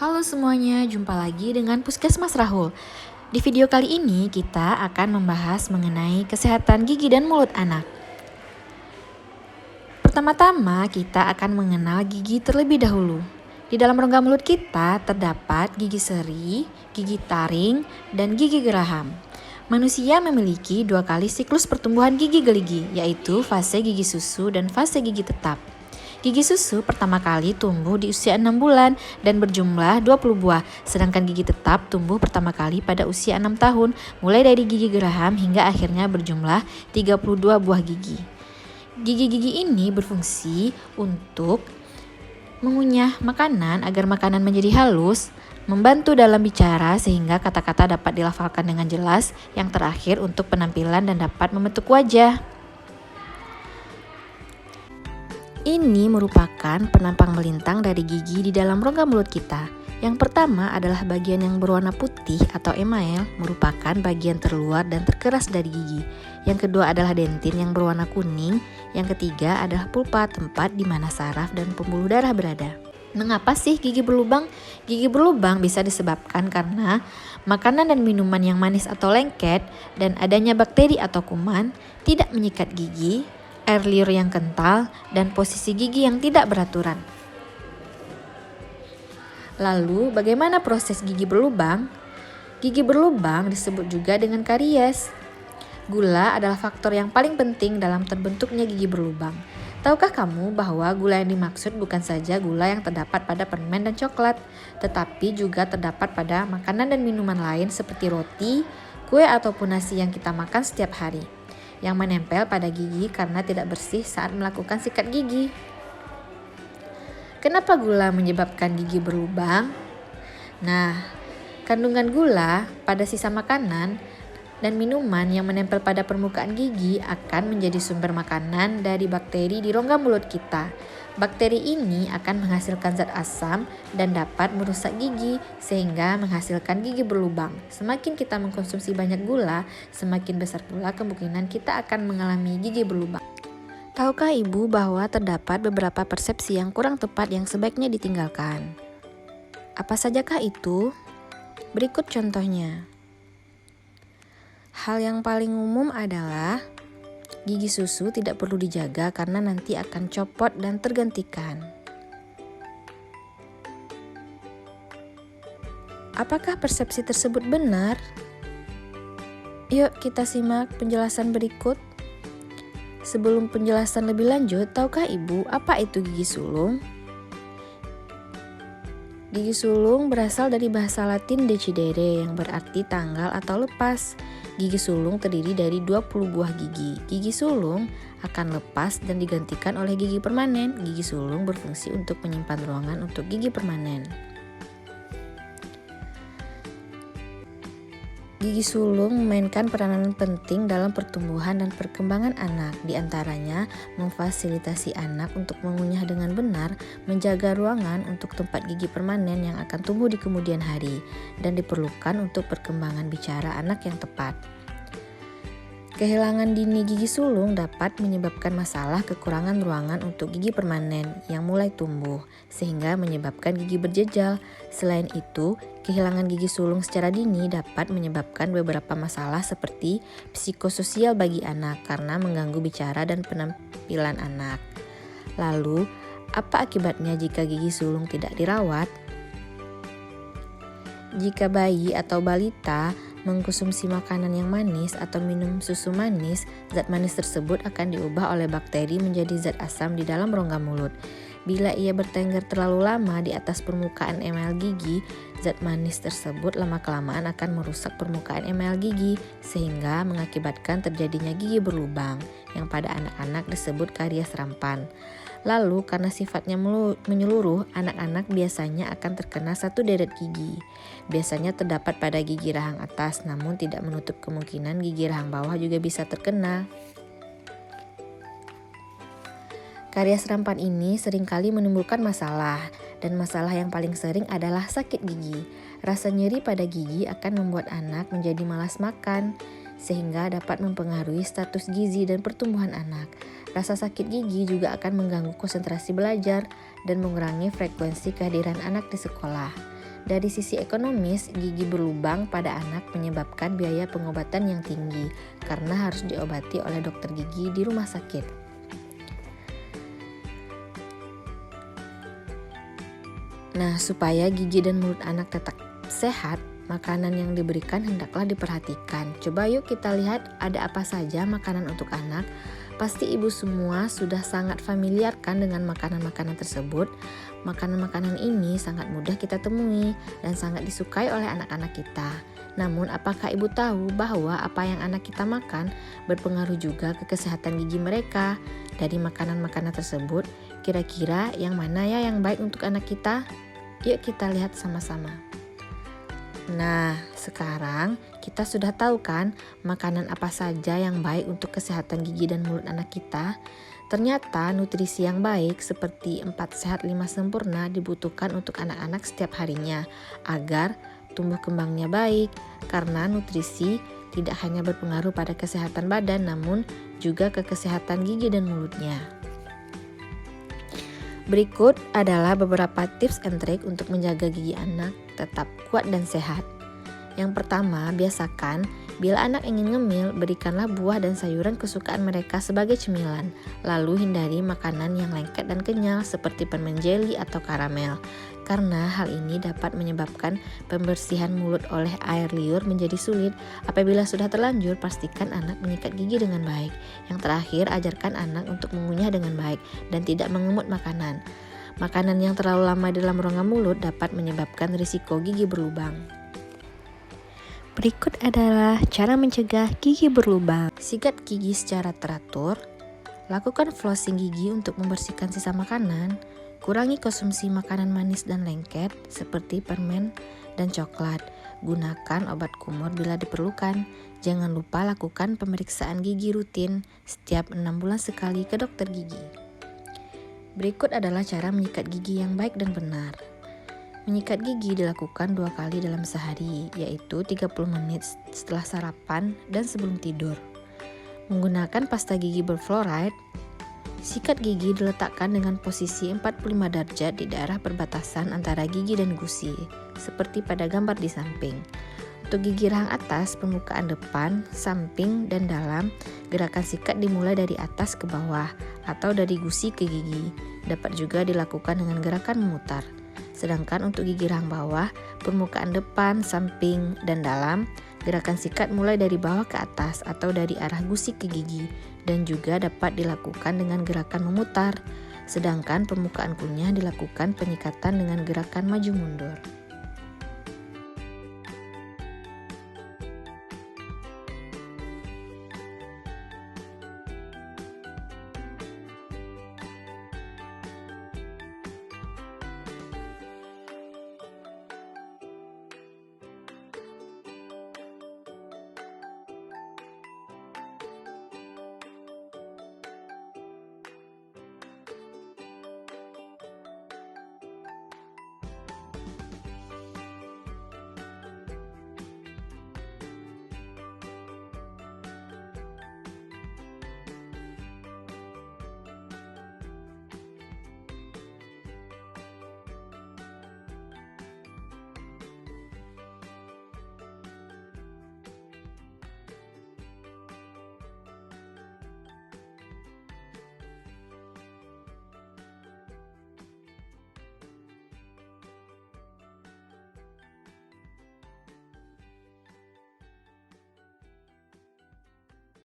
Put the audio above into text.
Halo semuanya, jumpa lagi dengan Puskesmas Rahul. Di video kali ini kita akan membahas mengenai kesehatan gigi dan mulut anak. Pertama-tama kita akan mengenal gigi terlebih dahulu. Di dalam rongga mulut kita terdapat gigi seri, gigi taring, dan gigi geraham. Manusia memiliki 2 kali siklus pertumbuhan gigi geligi, yaitu fase gigi susu dan fase gigi tetap. Gigi susu pertama kali tumbuh di usia 6 bulan dan berjumlah 20 buah, sedangkan gigi tetap tumbuh pertama kali pada usia 6 tahun, mulai dari gigi geraham hingga akhirnya berjumlah 32 buah gigi. Gigi-gigi ini berfungsi untuk mengunyah makanan agar makanan menjadi halus, membantu dalam bicara sehingga kata-kata dapat dilafalkan dengan jelas, yang terakhir untuk penampilan dan dapat membentuk wajah. Ini merupakan penampang melintang dari gigi di dalam rongga mulut kita. Yang pertama adalah bagian yang berwarna putih atau email, merupakan bagian terluar dan terkeras dari gigi. Yang kedua adalah dentin yang berwarna kuning. Yang ketiga adalah pulpa, tempat di mana saraf dan pembuluh darah berada. Mengapa sih gigi berlubang? Gigi berlubang bisa disebabkan karena makanan dan minuman yang manis atau lengket dan adanya bakteri atau kuman tidak menyikat gigi, air liur yang kental, dan posisi gigi yang tidak beraturan. Lalu, bagaimana proses gigi berlubang? Gigi berlubang disebut juga dengan karies. Gula adalah faktor yang paling penting dalam terbentuknya gigi berlubang. Tahukah kamu bahwa gula yang dimaksud bukan saja gula yang terdapat pada permen dan coklat, tetapi juga terdapat pada makanan dan minuman lain seperti roti, kue ataupun nasi yang kita makan setiap hari, yang menempel pada gigi karena tidak bersih saat melakukan sikat gigi. Kenapa gula menyebabkan gigi berlubang? Nah, kandungan gula pada sisa makanan dan minuman yang menempel pada permukaan gigi akan menjadi sumber makanan dari bakteri di rongga mulut kita. Bakteri ini akan menghasilkan zat asam dan dapat merusak gigi sehingga menghasilkan gigi berlubang. Semakin kita mengkonsumsi banyak gula, semakin besar pula kemungkinan kita akan mengalami gigi berlubang. Tahukah ibu bahwa terdapat beberapa persepsi yang kurang tepat yang sebaiknya ditinggalkan? Apa sajakah itu? Berikut contohnya. Hal yang paling umum adalah gigi susu tidak perlu dijaga karena nanti akan copot dan tergantikan. Apakah persepsi tersebut benar? Yuk kita simak penjelasan berikut. Sebelum penjelasan lebih lanjut, tahukah ibu apa itu gigi sulung? Gigi sulung berasal dari bahasa Latin decidere yang berarti tanggal atau lepas. Gigi sulung terdiri dari 20 buah gigi. Gigi sulung akan lepas dan digantikan oleh gigi permanen. Gigi sulung berfungsi untuk menyimpan ruangan untuk gigi permanen. Gigi sulung memainkan peranan penting dalam pertumbuhan dan perkembangan anak, di antaranya memfasilitasi anak untuk mengunyah dengan benar, menjaga ruangan untuk tempat gigi permanen yang akan tumbuh di kemudian hari, dan diperlukan untuk perkembangan bicara anak yang tepat. Kehilangan dini gigi sulung dapat menyebabkan masalah kekurangan ruangan untuk gigi permanen yang mulai tumbuh, sehingga menyebabkan gigi berjejal. Selain itu, kehilangan gigi sulung secara dini dapat menyebabkan beberapa masalah seperti psikososial bagi anak karena mengganggu bicara dan penampilan anak. Lalu, apa akibatnya jika gigi sulung tidak dirawat? Jika bayi atau balita mengkonsumsi makanan yang manis atau minum susu manis, zat manis tersebut akan diubah oleh bakteri menjadi zat asam di dalam rongga mulut. Bila ia bertengger terlalu lama di atas permukaan email gigi, zat manis tersebut lama-kelamaan akan merusak permukaan email gigi sehingga mengakibatkan terjadinya gigi berlubang yang pada anak-anak disebut karies rampan. Lalu karena sifatnya menyeluruh, anak-anak biasanya akan terkena satu deret gigi. Biasanya terdapat pada gigi rahang atas, namun tidak menutup kemungkinan gigi rahang bawah juga bisa terkena. Karies rampan ini seringkali menimbulkan masalah, dan masalah yang paling sering adalah sakit gigi. Rasa nyeri pada gigi akan membuat anak menjadi malas makan, sehingga dapat mempengaruhi status gizi dan pertumbuhan anak. Rasa sakit gigi juga akan mengganggu konsentrasi belajar dan mengurangi frekuensi kehadiran anak di sekolah. Dari sisi ekonomis, gigi berlubang pada anak menyebabkan biaya pengobatan yang tinggi karena harus diobati oleh dokter gigi di rumah sakit. Nah, supaya gigi dan mulut anak tetap sehat, makanan yang diberikan hendaklah diperhatikan. Coba yuk kita lihat ada apa saja makanan untuk anak. Pasti ibu semua sudah sangat familiar kan dengan makanan-makanan tersebut. Makanan-makanan ini sangat mudah kita temui dan sangat disukai oleh anak-anak kita. Namun apakah ibu tahu bahwa apa yang anak kita makan berpengaruh juga ke kesehatan gigi mereka? Dari makanan-makanan tersebut, kira-kira yang mana ya yang baik untuk anak kita? Yuk kita lihat sama-sama. Nah, sekarang kita sudah tahu kan makanan apa saja yang baik untuk kesehatan gigi dan mulut anak kita. Ternyata nutrisi yang baik seperti 4 sehat 5 sempurna dibutuhkan untuk anak-anak setiap harinya agar tumbuh kembangnya baik. Karena nutrisi tidak hanya berpengaruh pada kesehatan badan namun juga ke kesehatan gigi dan mulutnya. Berikut adalah beberapa tips and trik untuk menjaga gigi anak tetap kuat dan sehat. Yang pertama, biasakan bila anak ingin ngemil, berikanlah buah dan sayuran kesukaan mereka sebagai cemilan. Lalu hindari makanan yang lengket dan kenyal seperti permen jeli atau karamel. Karena hal ini dapat menyebabkan pembersihan mulut oleh air liur menjadi sulit. Apabila sudah terlanjur, pastikan anak menyikat gigi dengan baik. Yang terakhir, ajarkan anak untuk mengunyah dengan baik dan tidak mengemut makanan. Makanan yang terlalu lama dalam rongga mulut dapat menyebabkan risiko gigi berlubang. Berikut adalah cara mencegah gigi berlubang. Sikat gigi secara teratur. Lakukan flossing gigi untuk membersihkan sisa makanan. Kurangi konsumsi makanan manis dan lengket seperti permen dan coklat. Gunakan obat kumur bila diperlukan. Jangan lupa lakukan pemeriksaan gigi rutin setiap 6 bulan sekali ke dokter gigi. Berikut adalah cara menyikat gigi yang baik dan benar. Menyikat gigi dilakukan 2 kali dalam sehari, yaitu 30 menit setelah sarapan dan sebelum tidur. Menggunakan pasta gigi berfluoride, sikat gigi diletakkan dengan posisi 45 derajat di daerah perbatasan antara gigi dan gusi, seperti pada gambar di samping. Untuk gigi rahang atas, permukaan depan, samping, dan dalam, gerakan sikat dimulai dari atas ke bawah atau dari gusi ke gigi. Dapat juga dilakukan dengan gerakan memutar. Sedangkan untuk gigi rahang bawah, permukaan depan, samping, dan dalam, gerakan sikat mulai dari bawah ke atas atau dari arah gusi ke gigi dan juga dapat dilakukan dengan gerakan memutar. Sedangkan permukaan kunyah dilakukan penyikatan dengan gerakan maju mundur.